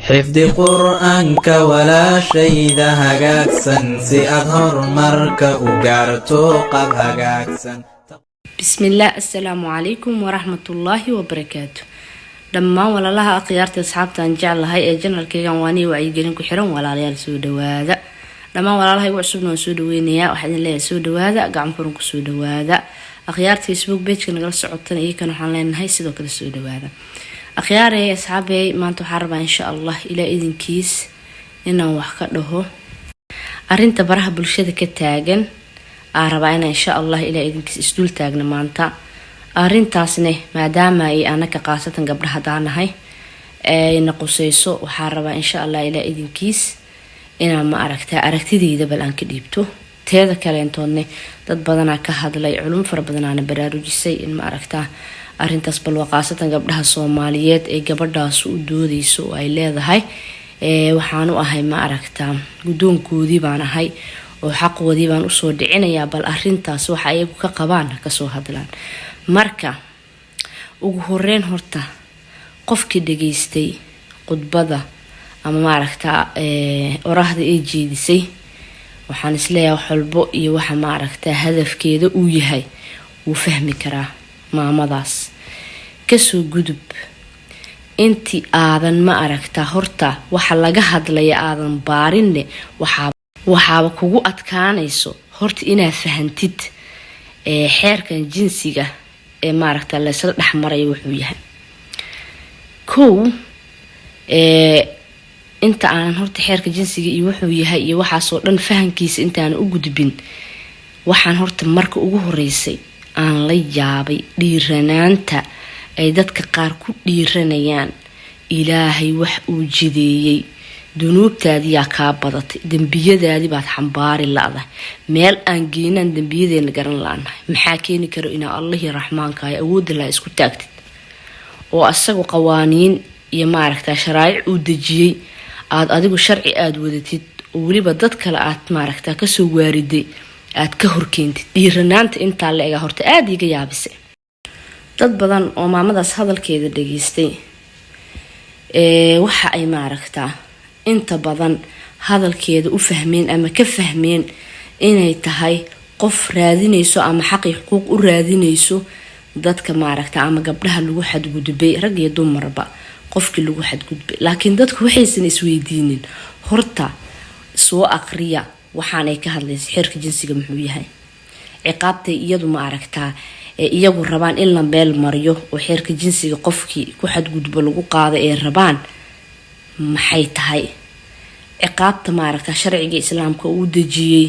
حفظ قرآنك ولا شيء ذا هجاكسن سي أظهر مركا وقارتو قب هجاكسن. بسم الله. السلام عليكم ورحمة الله وبركاته. لما ولا لها أقيارتي أصحابتي أنجعل هاي الجنرال كيغان واني وعيقلين كحرون ولا ليال سودو هذا. لما ولا لها يوعسبنا سودو وينيا وحد اللي سودو هذا قاعد فرن كسودو هذا. أخيار فيسبوك بيج كنا جلس عطنا إيه كانوا حالين هاي سيدو كل سودو هذا. أخياري أصحابي ما أنتو حاربة إن شاء الله إلى إذن كيس إنه وحكا له أرنت برها بالشدة كتاجن أربعين إن شاء الله إلى إذن كيس إسدول تاجنا ما أنت أرنتاسنه ما دام أي أنا كقاسة قبل هدانا هاي نقصيسو وحاربة إن شاء الله إلى إذن كيس إنا ما أركتي دي دبل أنك ديبتو تهذا كلامتوني dad badan ka hadlay culum fara badan aan baraarujisay in ma aragtaa arintaas bal waqaasatan gabdhaha Soomaaliyeed ee gabadhaas u doodayso ay leedahay waxaan u ahay ma aragtaa gudoonkoodii baan ahay oo xaqoodii baan u soo dhicinayaa bal arintaas waxa ay ka qabaan ka soo hadlaan marka ugu horeen horta qofkii dhageystay khudbada ama ma aragtaa oraahda ay jeedisay waxaan isleeyahay xulbo iyo waxa ma aragtaa hadafkeeda uu yahay uu fahmi karaa maamadaas ka soo gudub intii aadan ma aragtaa horta waxa laga hadlaya aadan baarinne waxa kugu adkaanayso horta inaad fahantid xeerkan jinsiga ee ma aragtaa la isla dhaxmaray wuxuu yahay inta aan horta xeerka jinsiga iyo wuxuu yahay iyo waxa soo dhan fahankiisa inta aan u gudbin waxaan horta marka ugu horeysay aan la yaabay dhiiranaanta ay dadka qaar ku dhiiranayaan ilaahay wax uu jideeyay dunuubtaadii yaa ka badatay dambiyadaadii baad xambaari laadahay meel aan geenan dambiyadeena garan laanahay maxaa keeni karo in Allahi Raxmaanka ay awood la isku taagtid oo asagu qawaaniin iyo ma aragtaa sharaa'ic uu dejiyay aad adigu sharci aad wadatid oo waliba dad kale aad ma aragtaa ka soo waariday aad ka horkeentid dhiiranaanta inta la eega horta aad iga yaabisay dad badan oo maamadaas hadalkeeda dhageystay waxa ay ma aragtaa inta badan hadalkeeda u fahmeen ama ka fahmeen inay tahay qof raadinayso ama xaqi xuquuq u raadinayso dadka ma aragtaa ama gabdhaha lagu xadgudbay rag iyo dumarba qofkii lagu xadgudbay laakiin dadku waxaysan isweydiinin horta soo aqriya waxaan ay ka hadlaysaa xeerka jinsiga muxuu yahay ciqaabta iyadu ma aragtaa iyagu rabaan in la meel mariyo oo xeerka jinsiga qofkii ku xadgudbo lagu qaado ee rabaan maxay tahay ciqaabta ma aragtaa sharciga islaamka uu dejiyay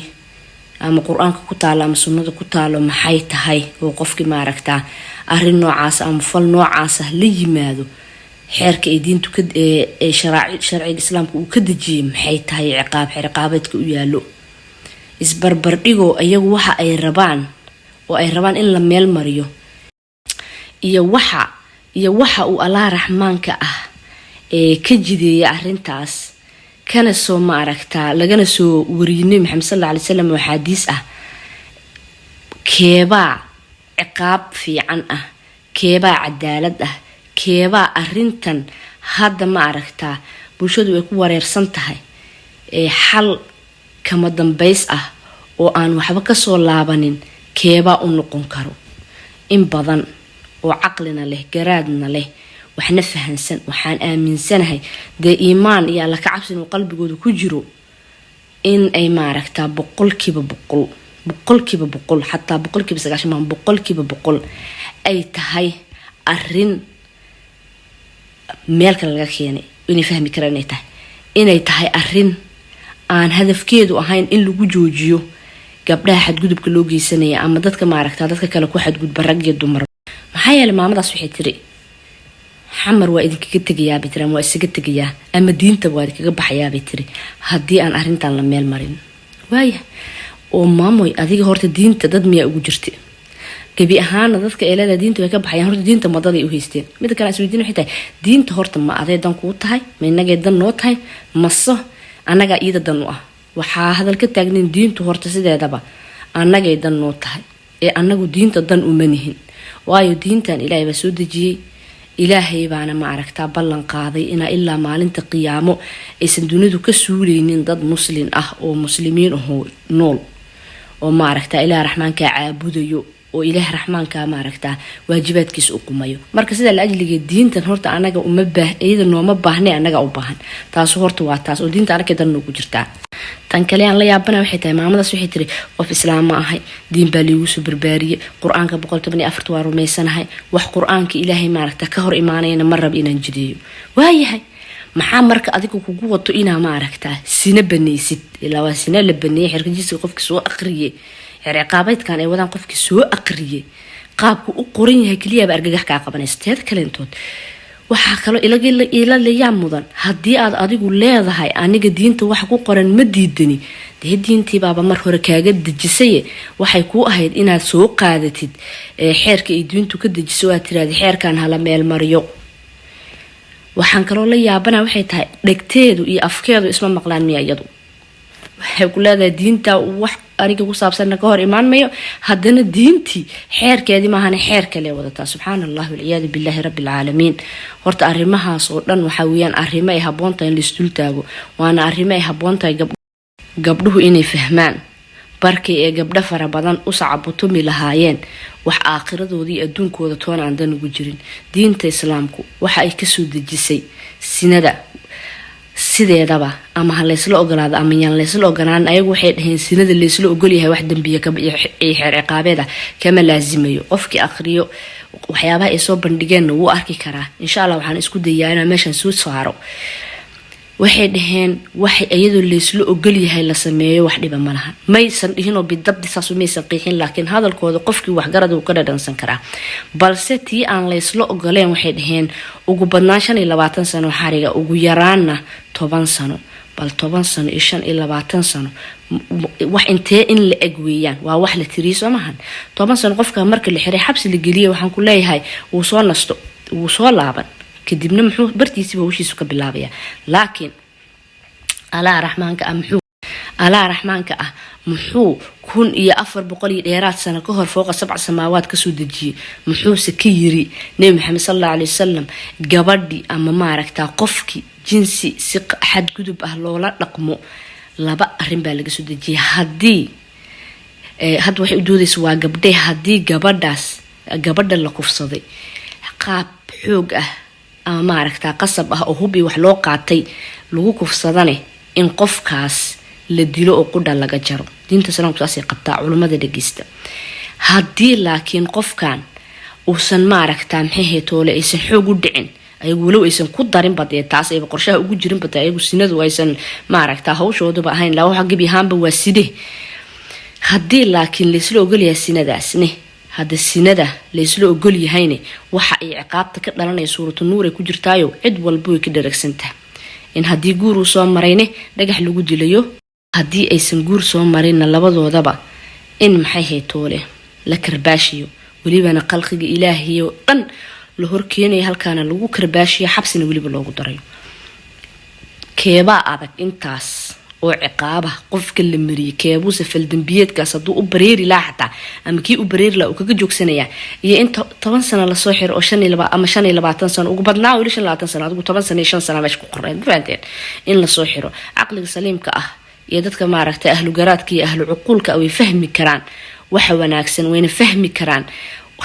ama quraanka ku taalo ama sunnada ku taalo maxay tahay oo qofkii ma aragtaa arin noocaas ama fal noocaas la yimaado xeerka ay diintu ka sharciga islaamka uu ka dejiyay maxay tahay ciqaabadka u yaalo isbarbar dhigo ayagu waxa ay rabaan oo ay rabaan in la meel mariyo iyo waxa uu Allah Raxmaanka ah ka jideeyay arintaas kana soo ma aragtaa lagana soo wariyay Maxamed sallallahu alayhi wasallam oo xadiis ah keeba ciqaab fiican ah keeba cadaalad ah keeba arintan hadda ma aragtaa bulshadu ay ku wareersan tahay xal kama dambays ah oo aan waxba ka soo laabanin keeba u noqon karo in badan oo aqlina leh garaadna leh waxna fahansan waxaan aaminsanahay de iimaan iyo alla ka cabsi inuu qalbigooda ku jiro in ay ma aragtaa boqolkiiba boqol xataa boqolkiiba 90 boqolkiiba boqol ay tahay arin meel kale laga keenay inay fahmi karaan inay tahay arin aan hadafkeedu ahayn in lagu joojiyo gabdhaha xadgudubka loo geysanaya ama dadka ma aragtaa dadka kale ku xadgudba rag iyo dumar maxay yeelay maamadaas waxay tiri xamar waa idinkaga tagayaa bay tiri waa isaga tagayaa ama diinta waa idinkaga baxayaa bay tiri haddii aan arintan la meel marin waaya oo maamoy adiga horta diinta dad miya ugu jirtay gabi ahaan dadka eelada diinta way ka baxayaan horta diinta madaday u haysteen mid kale isweydiin waxay tahay diinta horta ma aday dan ku tahay ma inaga dan noo tahay maso anaga iyada dan u ah waxa hadal ka taagnin diintu horta sideedaba anaga dan noo tahay anagu diinta dan u manihin waayo diintan Ilaahay ba soo dejiyay ilaahay baana ma aragtaa ballan qaaday ina ilaa maalinta qiyaamo aysan dunidu ka suuleynin dad muslin ah oo muslimiin ah nool oo ma aragtaa ilaahay raxmaanka caabudayo oo ilaahay raxmaanka ma aragtaa waajibaadkiisa u qumayo marka sida la ajliga diintan horta anaga uma baahayda nooma baahnay anaga u baahan taas horta waa taas oo diinta anaga dan ugu jirtaa tan kale aan la yaabana waxay tahay maamadaas waxay tiri qof islaam ma ahay diin baa liigu soo barbaariyay quraanka 114 waa rumaysanahay wax quraanka ilaahay ma aragtaa ka hor imaanayna mar rab inaan jideeyo waayahay maxaa marka adigu kugu wato inaa ma aragtaa sina banaysid ilaa waa sina la baneeyay xirkiisa qofka soo aqriyay ciqaabaydkan ay wadaan qofkii soo aqriyay qaabku u qoran yahay kaliya ba argagax ka qabanaysteed kalentood waxa kale ila leeyahay mudan hadii aad adigu leedahay aniga diinta wax ku qoran ma diidani diintii baaba mar hore kaaga dajisay waxay ku ahayd inaad soo qaadatid xeerka ay diintu ka dajiso aad tiraahdo xeerkan hala meel mariyo waxaan kale la yaabana waxay tahay dhagteedu iyo afkeedu isma maqlaan miyayadu waxay ku leedahay diinta wax aniga ku saabsan ka hor imaan mayo hadana diintii xeerkeedii ma ahana xeer kale wadataa subhanallahi wal iyad billahi rabbil alamin horta arimahaas oo dhan waxa weeyaan arimo ay haboontahay in la istul taago waana arimo ay haboontahay gabdhuhu inay fahmaan barkay ee gabdha fara badan u sacabutumi lahaayeen wax aakhiradooda adduunkooda toona aan dan ugu jirin diinta islaamku waxa ay ka soo dejisay sinada sideedaba ama haleysla ogolaado ama yaan leysla ogolaan ayagu waxay dhaheen sinada leysla ogol yahay wax dambiye ka xeer ciqaabeeda kama laazimayo qofkii akhriyo waxyaabaha ay soo bandhigeen wuu arki karaa insha Allah waxaan isku dayaa inaan meeshan soo saaro waxay dhaheen waxay ayadu leysla ogol yahay la sameeyo wax dhiba ma laha maysan dhihinoo bidabdi saas uma saqiixin laakiin hadalkooda qofkii wax garad uu ka dhadhansan karaa balse tii aan leysla ogoleen waxay dhaheen ugu badnaan 25 sano xariga ugu yaraana 10 sano bal 10 sano iyo 25 sano wax intee in la eg weeyaan waa wax la tiriiso maahan 10 sano qofka marka la xiray xabsi la geliyo waxaan ku leeyahay uu soo nasto uu soo laaban kadibna muxuu bartiisiba hawshiisu ka bilaabaya laakiin Allah raxmaanka ah muxuu 1400 dheeraad sano ka hor fooqa 7 samaawaad ka soo dajiyay muxuu se ka yiri nabi maxamed sallallahu alayhi wasallam gabadhi ama ma aragtaa qofki jinsi si xad gudub ah loola dhaqmo laba arin baa laga soo dajiyay hadii had waxay u doodaysaa waa gabdhe hadii gabadha la kufsaday qaab xoog ah ama ma aragtaa qasab ah oo hubi wax loo qaatay lagu kufsadane in qofkaas la dilo oo qudha laga jaro diinta islaamku taas ay qabtaa culimada dhageysta hadii laakiin qofkan uusan ma aragtaa maxay toole aysan xoog u dhicin ayagu walow aysan ku darin badee taas ay qorshaha ugu jirin badee ayagu sinadu aysan ma aragtaa hawshooduba ahayn la waxa gabi ahaanba waa sidee hadii laakiin leysla ogol yahay sinadaasne hada sinada leysla ogol yahayne waxa ay ciqaabta ka dhalanay suuratu nuur ay ku jirtaayo cid walba way ka dharagsantaa in hadii guur uu soo marayne dhagax lagu dilayo hadii aysan guur soo marina labadoodaba in maxay haytoole la karbaashiyo waliba qalqiga ilaahiyo dhan la horkeenay halkaana lagu karbaashiyo xabsina waliba loogu darayo keeba adag intaas oo ciqaaba qofka la mariyay keebuusa faldambiyeedkaas haduu u bareeri laaxata ama kii u bareeri la uu kaga joogsanaya iyo inta 10 sano la soo xiro oo 25 ama 25 sano ugu badnaa wali 25 sano adigu 10 sano iyo 5 sano meesha ku qoreen faanteen in la soo xiro aqliga saliimka ah iyo dadka ma aragtay ahlu garaadka iyo ahlu uquulka ay fahmi karaan waxa wanaagsan wayna fahmi karaan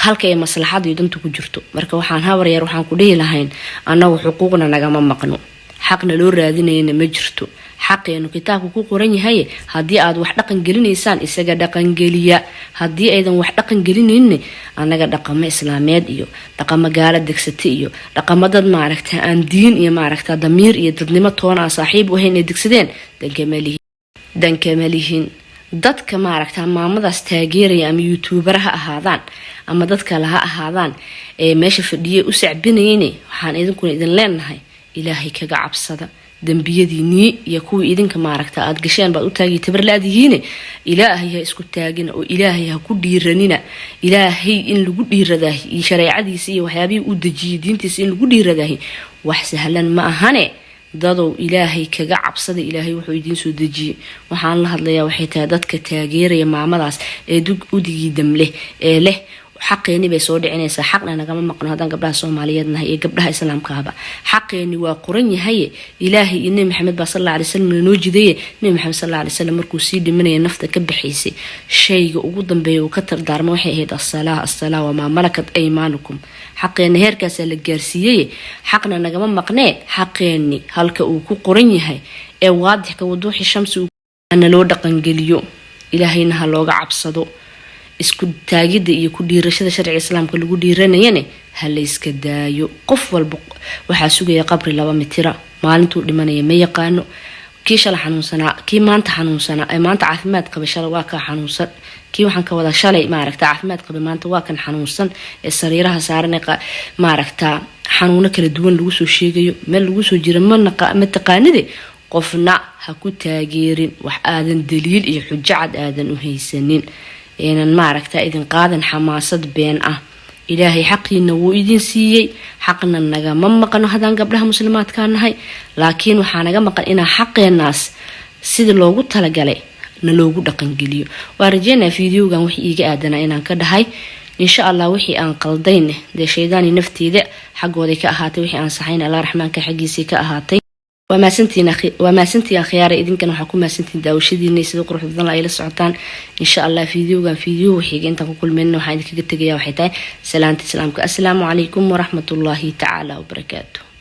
halka ay maslaxad iyo dantu ku jirto marka waxaan habar yar waxaan ku dhihi lahayn anagu xuquuqna naga ma maqno xaqna loo raadinayna ma jirto xaqeenu kitaabku ku qoran yahay hadii aad wax dhaqan gelinaysaan isaga dhaqan geliya hadii aydan wax dhaqan gelinaynin anaga dhaqamo islaameed iyo dhaqamo gaala degsatay iyo dhaqamo dad ma aragtaa aan diin iyo ma aragtaa damiir iyo dadnimo toona saaxiib u ahayn degsadeen dankamalihin dadka ma aragtaa maamadaas taageeraya ama youtuber ha ahaadaan ama dadka la ahaadaan ee meesha fadhiyay u sacbinayeen waxaan idin leenahay ilaahay kaga cabsada dambiyadiini iyo kuwii idinka ma aragtaa aad gasheen baad u taagay tabarlaadihiin ilaahay ha isku taagina oo ilaahay ha ku dhiiranina ilaahay in lagu dhiiradahay iyo shariicadiisa iyo waxyaabihi uu dajiyay diintiisa in lagu dhiiradahay wax sahlan ma ahane dadow ilaahay kaga cabsada ilaahay wuxuu idin soo dajiyay waxaan la hadlayaa waxay tahay dadka taageeraya maamadaas ee dug udigi damle ee leh xaqeeni bay soo dhicinaysaa xaqna nagama maqno haddaan gabdhaha Soomaaliyeedna iyo gabdhaha Islaamkaaba xaqeeni waa qoran yahay Ilaahay iyo Nabi Maxamed sallallahu alayhi wasallam noo jideeyay Nabi Maxamed sallallahu alayhi wasallam markuu sii dhimanay nafta ka bixisay shayga ugu dambeeyo uu ka tardaarmo waxay ahayd as-salaa wa ma malakat aymaanukum xaqeeni heerkaas la gaarsiiyay xaqna nagama maqnee xaqeeni halka uu ku qoran yahay ee waadix ka waduuxi shamsi ana loo dhaqan geliyo Ilaahayna ha looga cabsado isku taagida iyo ku dhiirashada sharciga islaamka lagu dhiiranayane ha la iska daayo qof walba waxa sugaya qabri 2 mitir maalintuu dhimanaya ma yaqaano kii shalay xanuunsana kii maanta xanuunsana ay maanta caafimaad qaba shalay waa ka xanuunsan kii waxaan ka wada shalay maaragta caafimaad qaba maanta waa kan xanuunsan ee sariiraha saaran maaragta xanuuno kala duwan lagu soo sheegayo meel lagu soo jira ma taqaanide qofna ha ku taageerin wax aadan daliil iyo xujjad aadan u haysanin inaan maaragta idin qaadan xamaasad been ah Ilaahay xaqiina wuu idin siiyay xaqna naga ma maqano hadaan gabdhaha muslimaadka nahay laakiin waxa naga maqan inaa xaqeenaas sida loogu talagalay na loogu dhaqan geliyo waa rajeynaa fiidiyogan wax iiga aadana inaan ka dhahay insha Allah wixii aan qaldayn de shaydaani nafteeda xaqooday ka ahaatay wixii aan saxayn Allah raxmaanka xaqiisii ka ahaatay وما سنتي أخيار إذن كانوا حكومة سنتي داوشدي الناس يقرأ في الظل إلى السعطان إن شاء الله فيديو وحيجي أنت كل منه وحيدك قلت جيا وحيتاي سلامتي سلامك السلام عليكم ورحمة الله تعالى وبركاته.